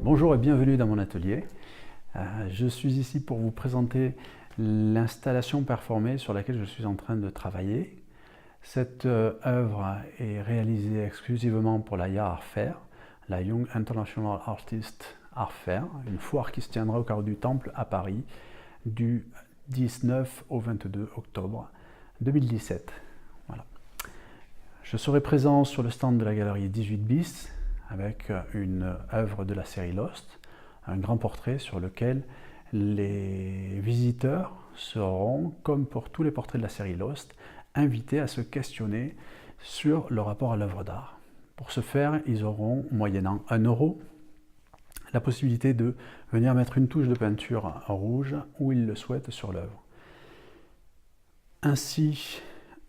Bonjour et bienvenue dans mon atelier. Je suis ici pour vous présenter l'installation performée sur laquelle je suis en train de travailler. Cette œuvre est réalisée exclusivement pour la YA Art Fair, la Young International Artist Art Fair, une foire qui se tiendra au carreau du Temple à Paris du 19 au 22 octobre 2017. Voilà. Je serai présent sur le stand de la galerie 18 bis avec une œuvre de la série Lost, un grand portrait sur lequel les visiteurs seront, comme pour tous les portraits de la série Lost, invités à se questionner sur le rapport à l'œuvre d'art. Pour ce faire, ils auront, moyennant 1 euro, la possibilité de venir mettre une touche de peinture rouge où ils le souhaitent sur l'œuvre. Ainsi,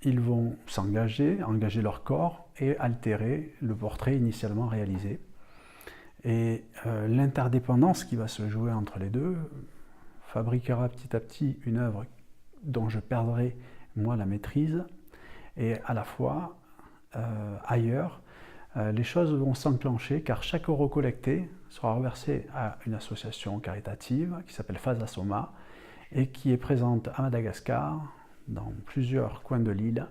ils vont engager leur corps et altérer le portrait initialement réalisé. Et l'interdépendance qui va se jouer entre les deux fabriquera petit à petit une œuvre dont je perdrai moi la maîtrise, et à la fois ailleurs, les choses vont s'enclencher car chaque euro collecté sera reversé à une association caritative qui s'appelle Fasa Soma et qui est présente à Madagascar, dans plusieurs coins de l'île,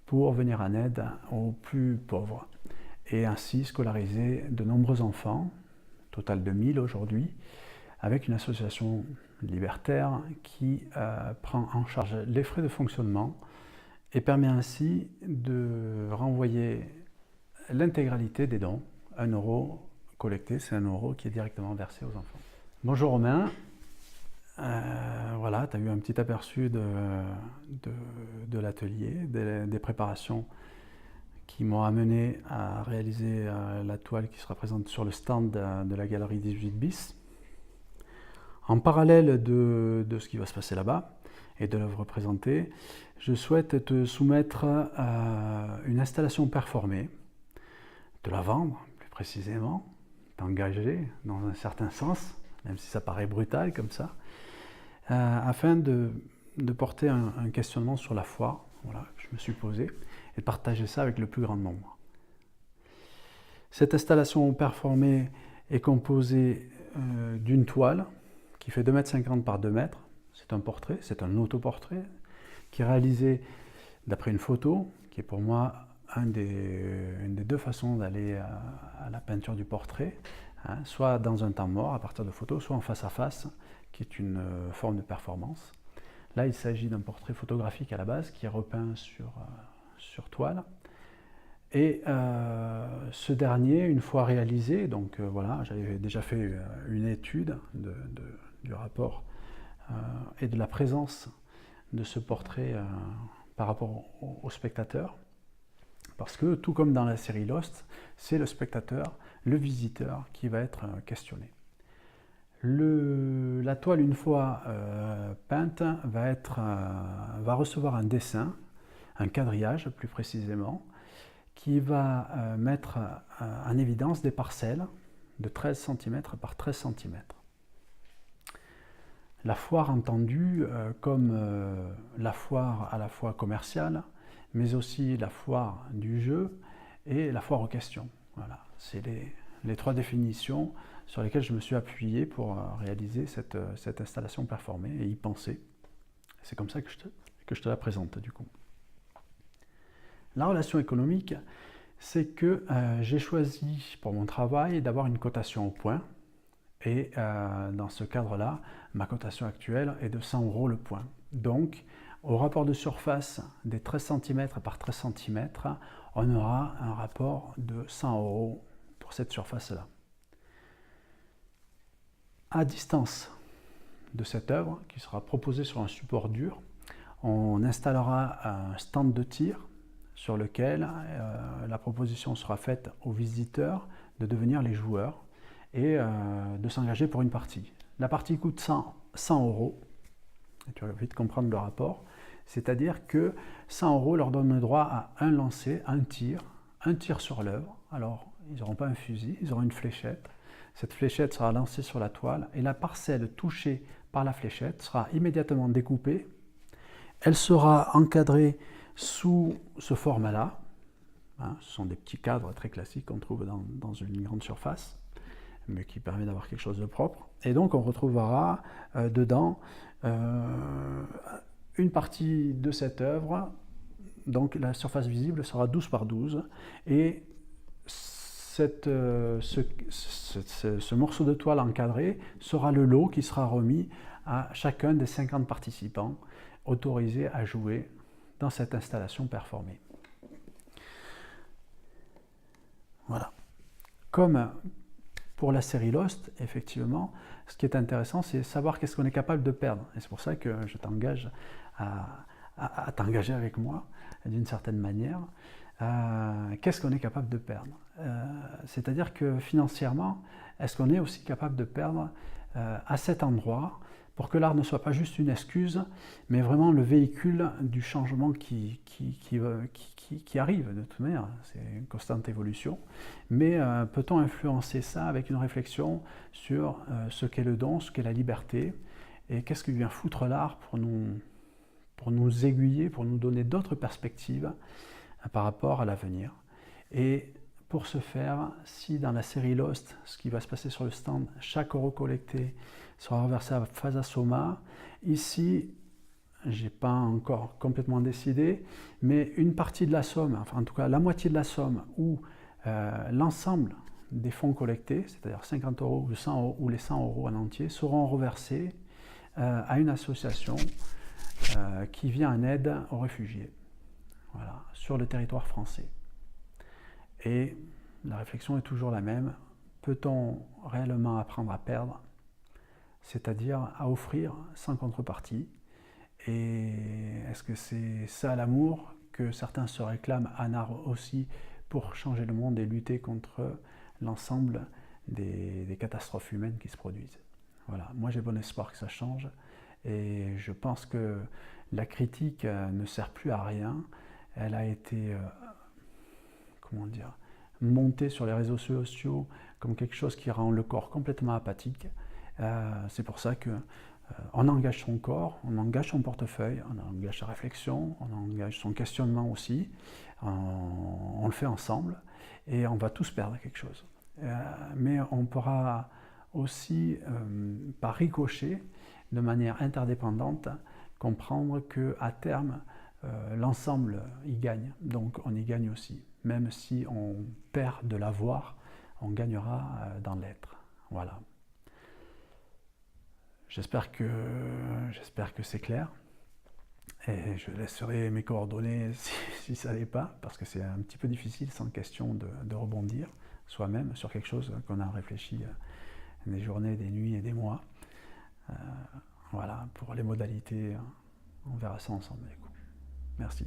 pour venir en aide aux plus pauvres et ainsi scolariser de nombreux enfants, total de 1000 aujourd'hui, avec une association libertaire qui prend en charge les frais de fonctionnement et permet ainsi de renvoyer l'intégralité des dons. 1 euro collecté, c'est 1 euro qui est directement versé aux enfants. Bonjour Romain, voilà, tu as eu un petit aperçu de l'atelier, des préparations qui m'ont amené à réaliser la toile qui sera présente sur le stand de la galerie 18 bis. En parallèle de ce qui va se passer là-bas et de l'œuvre présentée, je souhaite te soumettre une installation performée, te la vendre plus précisément, t'engager dans un certain sens, même si ça paraît brutal comme ça, afin de porter un questionnement sur la foi, voilà, que je me suis posé, et de partager ça avec le plus grand nombre. Cette installation performée est composée d'une toile qui fait 2,50 m par 2 m. C'est un portrait, c'est un autoportrait qui est réalisé d'après une photo, qui est pour moi une des deux façons d'aller à la peinture du portrait, hein, soit dans un temps mort à partir de photos, soit en face à face, qui est une forme de performance. Là, il s'agit d'un portrait photographique à la base qui est repeint sur toile. Et ce dernier, une fois réalisé, donc voilà, j'avais déjà fait une étude du rapport et de la présence de ce portrait par rapport au spectateur. Parce que, tout comme dans la série Lost, c'est le spectateur, le visiteur, qui va être questionné. La toile, une fois peinte, va recevoir un dessin, un quadrillage plus précisément, qui va mettre en évidence des parcelles de 13 cm par 13 cm. La foire entendue comme la foire à la fois commerciale, mais aussi la foire du jeu et la foire aux questions. Voilà, c'est les 3 définitions sur lesquelles je me suis appuyé pour réaliser cette installation performée et y penser. C'est comme ça que je te la présente du coup. La relation économique, c'est que j'ai choisi pour mon travail d'avoir une cotation au point. Et dans ce cadre-là, ma cotation actuelle est de 100 € le point. Donc, au rapport de surface des 13 cm par 13 cm, on aura un rapport de 100 € pour cette surface-là. À distance de cette œuvre, qui sera proposée sur un support dur, on installera un stand de tir sur lequel la proposition sera faite aux visiteurs de devenir les joueurs et de s'engager pour une partie. La partie coûte 100 €, et tu vas vite comprendre le rapport, c'est-à-dire que 100 € leur donne le droit à un lancer, un tir sur l'œuvre. Alors, ils n'auront pas un fusil, ils auront une fléchette. Cette fléchette sera lancée sur la toile et la parcelle touchée par la fléchette sera immédiatement découpée. Elle sera encadrée sous ce format-là. Hein, ce sont des petits cadres très classiques qu'on trouve dans une grande surface. mais qui permet d'avoir quelque chose de propre. Et donc on retrouvera dedans une partie de cette œuvre, donc la surface visible sera 12 par 12, et ce morceau de toile encadré sera le lot qui sera remis à chacun des 50 participants autorisés à jouer dans cette installation performée. Voilà. Comme pour la série Lost, effectivement, ce qui est intéressant, c'est savoir qu'est-ce qu'on est capable de perdre. Et c'est pour ça que je t'engage à t'engager avec moi, d'une certaine manière. Qu'est-ce qu'on est capable de perdre? C'est-à-dire que financièrement, est-ce qu'on est aussi capable de perdre à cet endroit pour que l'art ne soit pas juste une excuse, mais vraiment le véhicule du changement qui arrive de toute manière, c'est une constante évolution. Mais peut-on influencer ça avec une réflexion sur ce qu'est le don, ce qu'est la liberté, et qu'est-ce que vient foutre l'art pour nous aiguiller, pour nous donner d'autres perspectives par rapport à l'avenir. Et pour ce faire, si dans la série Lost, ce qui va se passer sur le stand, chaque euro collecté sera reversé à Fasa Soma, ici, j'ai pas encore complètement décidé, mais une partie de la somme, enfin en tout cas la moitié de la somme, ou l'ensemble des fonds collectés, c'est-à-dire 50 euros ou 100 euros, ou les 100 euros en entier, seront reversés à une association qui vient en aide aux réfugiés, voilà, sur le territoire français. Et la réflexion est toujours la même. Peut-on réellement apprendre à perdre, c'est-à-dire à offrir sans contrepartie? Et est-ce que c'est ça l'amour que certains se réclament en art aussi pour changer le monde et lutter contre l'ensemble des catastrophes humaines qui se produisent? Voilà, moi j'ai bon espoir que ça change et je pense que la critique ne sert plus à rien. Elle a été comment dire, montée sur les réseaux sociaux comme quelque chose qui rend le corps complètement apathique. C'est pour ça que on engage son corps, on engage son portefeuille, on engage sa réflexion, on engage son questionnement aussi. On le fait ensemble et on va tous perdre quelque chose. Mais on pourra aussi, par ricochet, de manière interdépendante, comprendre qu'à terme, l'ensemble y gagne. Donc on y gagne aussi. Même si on perd de l'avoir, on gagnera dans l'être. Voilà. J'espère que c'est clair. Et je laisserai mes coordonnées si ça l'est pas, parce que c'est un petit peu difficile sans question de rebondir soi-même sur quelque chose qu'on a réfléchi des journées, des nuits et des mois. Voilà, pour les modalités, on verra ça ensemble. Merci.